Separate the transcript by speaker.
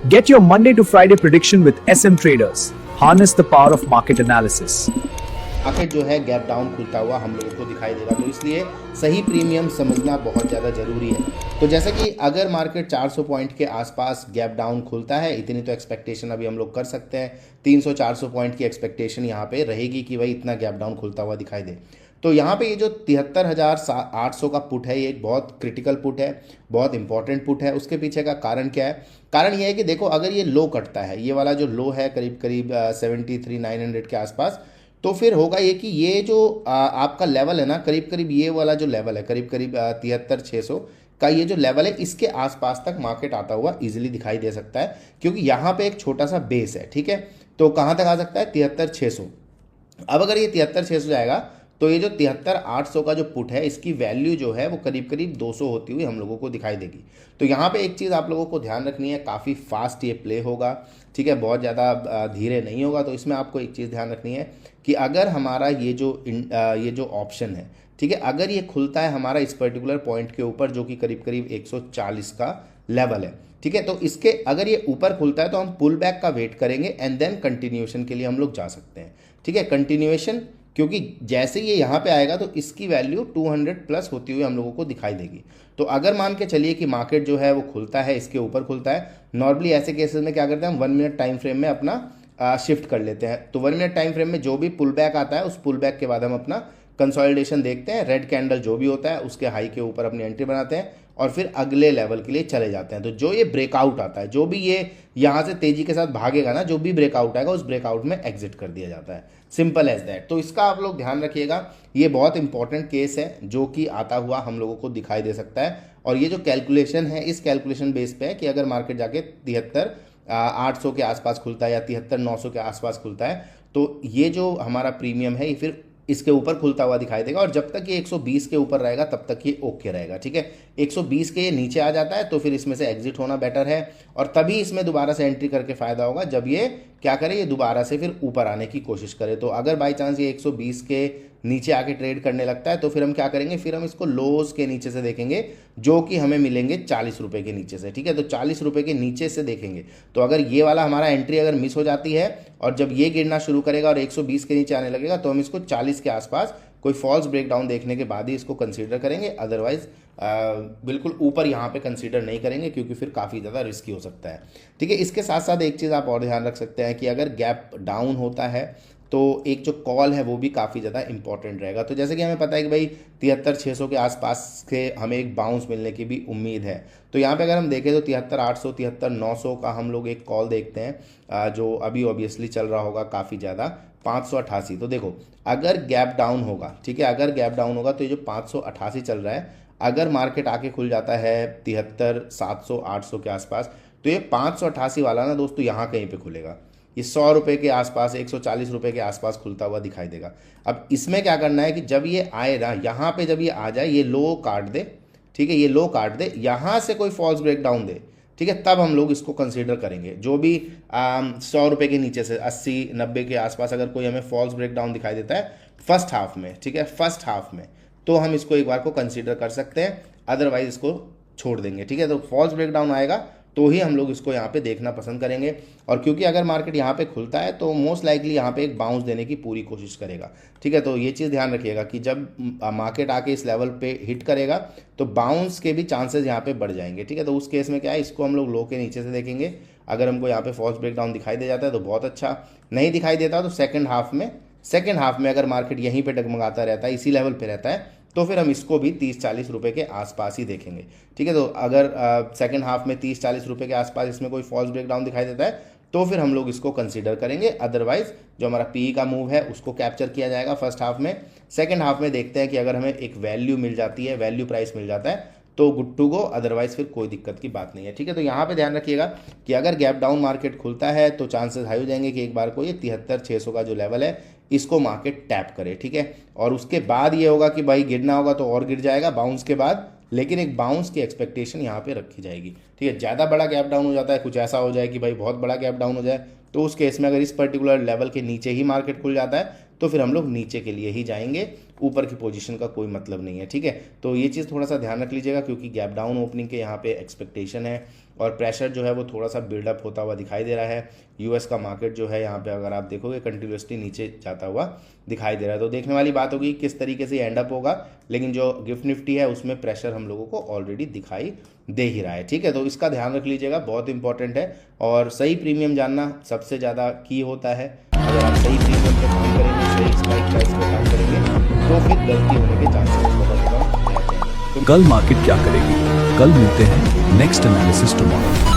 Speaker 1: Get your Monday to Friday prediction with SM Traders. Harness the power of market analysis.
Speaker 2: Market जो है gap down खुलता हुआ हम लोगों को दिखाई देगा, तो इसलिए सही प्रीमियम समझना बहुत ज़्यादा ज़रूरी है। तो जैसे कि अगर मार्केट 400 पॉइंट के आसपास गैप डाउन खुलता है, इतनी तो एक्सपेक्टेशन अभी हम लोग कर सकते हैं। 300-400 पॉइंट की एक्सपेक्टेशन यहाँ पे रहेगी कि भाई इतना गैप डाउन खुलता हुआ दिखाई दे। तो यहाँ पे ये जो 73,800 का पुट है, ये एक बहुत क्रिटिकल पुट है, बहुत इंपॉर्टेंट पुट है। उसके पीछे का कारण क्या है? कारण ये है कि देखो, अगर ये लो कटता है, ये वाला जो लो है करीब करीब 73,900 के आसपास, तो फिर होगा ये कि ये जो आपका लेवल है ना, करीब करीब ये वाला जो लेवल है करीब करीब 73,600 का ये जो लेवल है, इसके आसपास तक मार्केट आता हुआ इजीली दिखाई दे सकता है, क्योंकि यहाँ पे एक छोटा सा बेस है। ठीक है, तो कहाँ तक आ सकता है? 73,600। अब अगर ये 73,600 जाएगा तो ये जो 73,800 का जो पुट है, इसकी वैल्यू जो है वो करीब करीब 200 होती हुई हम लोगों को दिखाई देगी। तो यहाँ पे एक चीज़ आप लोगों को ध्यान रखनी है, काफ़ी फास्ट ये प्ले होगा। ठीक है, बहुत ज़्यादा धीरे नहीं होगा। तो इसमें आपको एक चीज़ ध्यान रखनी है कि अगर हमारा ये जो ऑप्शन है, ठीक है, अगर ये खुलता है हमारा इस पर्टिकुलर पॉइंट के ऊपर, जो कि करीब करीब 140 का लेवल है, ठीक है, तो इसके अगर ये ऊपर खुलता है तो हम पुल बैक का वेट करेंगे एंड देन कंटिन्यूएशन के लिए हम लोग जा सकते हैं। ठीक है, कंटिन्यूएशन, क्योंकि जैसे ये यहाँ पे आएगा तो इसकी वैल्यू 200 प्लस होती हुई हम लोगों को दिखाई देगी। तो अगर मान के चलिए कि मार्केट जो है वो खुलता है, इसके ऊपर खुलता है, नॉर्मली ऐसे केसेस में क्या करते हैं हम 1 मिनट टाइम फ्रेम में अपना शिफ्ट कर लेते हैं। तो 1 मिनट टाइम फ्रेम में जो भी पुल बैक आता है, उस पुल बैक के बाद हम अपना कंसोलिडेशन देखते हैं, रेड कैंडल जो भी होता है उसके हाई के ऊपर अपनी एंट्री बनाते हैं और फिर अगले लेवल के लिए चले जाते हैं। तो जो ये ब्रेकआउट आता है, जो भी ये यहाँ से तेजी के साथ भागेगा ना, जो भी ब्रेकआउट आएगा उस ब्रेकआउट में एग्जिट कर दिया जाता है, सिंपल एज दैट। तो इसका आप लोग ध्यान रखिएगा, ये बहुत इंपॉर्टेंट केस है जो कि आता हुआ हम लोगों को दिखाई दे सकता है। और ये जो कैलकुलेशन है, इस कैलकुलेशन बेस पे है कि अगर मार्केट जाके 73,800 के आसपास खुलता है या 73,900 के आसपास खुलता है, तो ये जो हमारा प्रीमियम है ये फिर इसके ऊपर खुलता हुआ दिखाई देगा। और जब तक ये 120 के ऊपर रहेगा तब तक ये ओके रहेगा। ठीक है, 120 के ये नीचे आ जाता है तो फिर इसमें से एग्जिट होना बेटर है, और तभी इसमें दोबारा से एंट्री करके फायदा होगा जब ये क्या करे, ये दोबारा से फिर ऊपर आने की कोशिश करे। तो अगर बाई चांस ये 120 के नीचे आके ट्रेड करने लगता है तो फिर हम क्या करेंगे, फिर हम इसको लोज के नीचे से देखेंगे, जो कि हमें मिलेंगे 40 रुपये के नीचे से। ठीक है, तो 40 रुपये के नीचे से देखेंगे। तो अगर ये वाला हमारा एंट्री अगर मिस हो जाती है और जब ये गिरना शुरू करेगा और 120 के नीचे आने लगेगा, तो हम इसको 40 के आसपास कोई फॉल्स ब्रेकडाउन देखने के बाद ही इसको कंसीडर करेंगे। अदरवाइज बिल्कुल ऊपर यहाँ पे कंसीडर नहीं करेंगे, क्योंकि फिर काफ़ी ज़्यादा रिस्की हो सकता है। ठीक है, इसके साथ साथ एक चीज़ आप और ध्यान रख सकते हैं कि अगर गैप डाउन होता है तो एक जो कॉल है वो भी काफ़ी ज़्यादा इंपॉर्टेंट रहेगा। तो जैसे कि हमें पता है कि भाई 73,600 के आसपास के हमें एक बाउंस मिलने की भी उम्मीद है। तो यहाँ पे अगर हम देखें तो 73,800, 73,900 का हम लोग एक कॉल देखते हैं, जो अभी ऑब्वियसली चल रहा होगा काफ़ी ज़्यादा, 588। तो देखो, अगर गैप डाउन होगा, ठीक है, अगर गैप डाउन होगा तो ये जो 588 चल रहा है, अगर मार्केट आके खुल जाता है 73,700, 800 के आसपास, तो ये 588 वाला ना दोस्तों यहाँ कहीं पे खुलेगा, ये 100 रुपये के आसपास, 140 रुपये के आसपास खुलता हुआ दिखाई देगा। अब इसमें क्या करना है कि जब ये आए ना, यहाँ पे जब ये आ जाए, ये लो काट दे, ठीक है, ये लो काट दे, यहाँ से कोई फॉल्स ब्रेकडाउन दे, ठीक है, तब हम लोग इसको कंसीडर करेंगे। जो भी 100 रुपये के नीचे से 80-90 के आसपास अगर कोई हमें फॉल्स ब्रेकडाउन दिखाई देता है फर्स्ट हाफ में, ठीक है, फर्स्ट हाफ में, तो हम इसको एक बार को कंसीडर कर सकते हैं, अदरवाइज इसको छोड़ देंगे। ठीक है, तो फॉल्स ब्रेकडाउन आएगा तो ही हम लोग इसको यहाँ पे देखना पसंद करेंगे। और क्योंकि अगर मार्केट यहाँ पे खुलता है तो मोस्ट लाइकली यहाँ पे एक बाउंस देने की पूरी कोशिश करेगा। ठीक है, तो ये चीज़ ध्यान रखिएगा कि जब मार्केट आके इस लेवल पे हिट करेगा तो बाउंस के भी चांसेस यहाँ पे बढ़ जाएंगे। ठीक है, तो उस केस में क्या है, इसको हम लोग लो के नीचे से देखेंगे। अगर हमको यहाँ पे फॉल्स ब्रेकडाउन दिखाई दे जाता है तो बहुत अच्छा, नहीं दिखाई देता तो सेकेंड हाफ में अगर मार्केट यहीं पर डगमगाता रहता है, इसी लेवल पर रहता है, तो फिर हम इसको भी 30-40 रुपये के आसपास ही देखेंगे। ठीक है, तो अगर सेकंड हाफ में 30-40 रुपये के आसपास इसमें कोई फॉल्स ब्रेकडाउन दिखाई देता है तो फिर हम लोग इसको कंसीडर करेंगे। अदरवाइज जो हमारा पीई का मूव है उसको कैप्चर किया जाएगा फर्स्ट हाफ में। सेकंड हाफ में देखते हैं कि अगर हमें एक वैल्यू मिल जाती है, वैल्यू प्राइस मिल जाता है तो गुड टू गो, अदरवाइज फिर कोई दिक्कत की बात नहीं है। ठीक है, तो यहाँ पे ध्यान रखिएगा कि अगर गैप डाउन मार्केट खुलता है तो चांसेस हाई हो जाएंगे कि एक बार को ये 73,600 का जो लेवल है इसको मार्केट टैप करे। ठीक है, और उसके बाद ये होगा कि भाई गिरना होगा तो और गिर जाएगा बाउंस के बाद, लेकिन एक बाउंस की एक्सपेक्टेशन यहाँ पे रखी जाएगी। ठीक है, ज़्यादा बड़ा गैप डाउन हो जाता है, कुछ ऐसा हो जाए कि भाई बहुत बड़ा गैप डाउन हो जाए, तो उस केस में अगर इस पर्टिकुलर लेवल के नीचे ही मार्केट खुल जाता है तो फिर हम लोग नीचे के लिए ही जाएंगे, ऊपर की पोजीशन का कोई मतलब नहीं है। ठीक है, तो ये चीज़ थोड़ा सा ध्यान रख लीजिएगा, क्योंकि गैप डाउन ओपनिंग के यहाँ पे एक्सपेक्टेशन है और प्रेशर जो है वो थोड़ा सा बिल्डअप होता हुआ दिखाई दे रहा है। यूएस का मार्केट जो है यहाँ पे अगर आप देखोगे कंटिन्यूसली नीचे जाता हुआ दिखाई दे रहा है। तो देखने वाली बात होगी किस तरीके से एंड अप होगा, लेकिन जो गिफ्ट निफ्टी है उसमें प्रेशर हम लोगों को ऑलरेडी दिखाई दे ही रहा है। ठीक है, तो इसका ध्यान रख लीजिएगा, बहुत इंपॉर्टेंट है। और सही प्रीमियम जानना सबसे ज़्यादा की होता है। अगर आप सही प्रीमियम पे काम करेंगे, सही स्ट्राइक प्राइस पे काम करेंगे, तो फिर गलती होने के चांसेस बहुत कम रहते हैं।
Speaker 1: कल मार्केट क्या करेगी? कल मिलते हैं नेक्स्ट एनालिसिस टुमारो।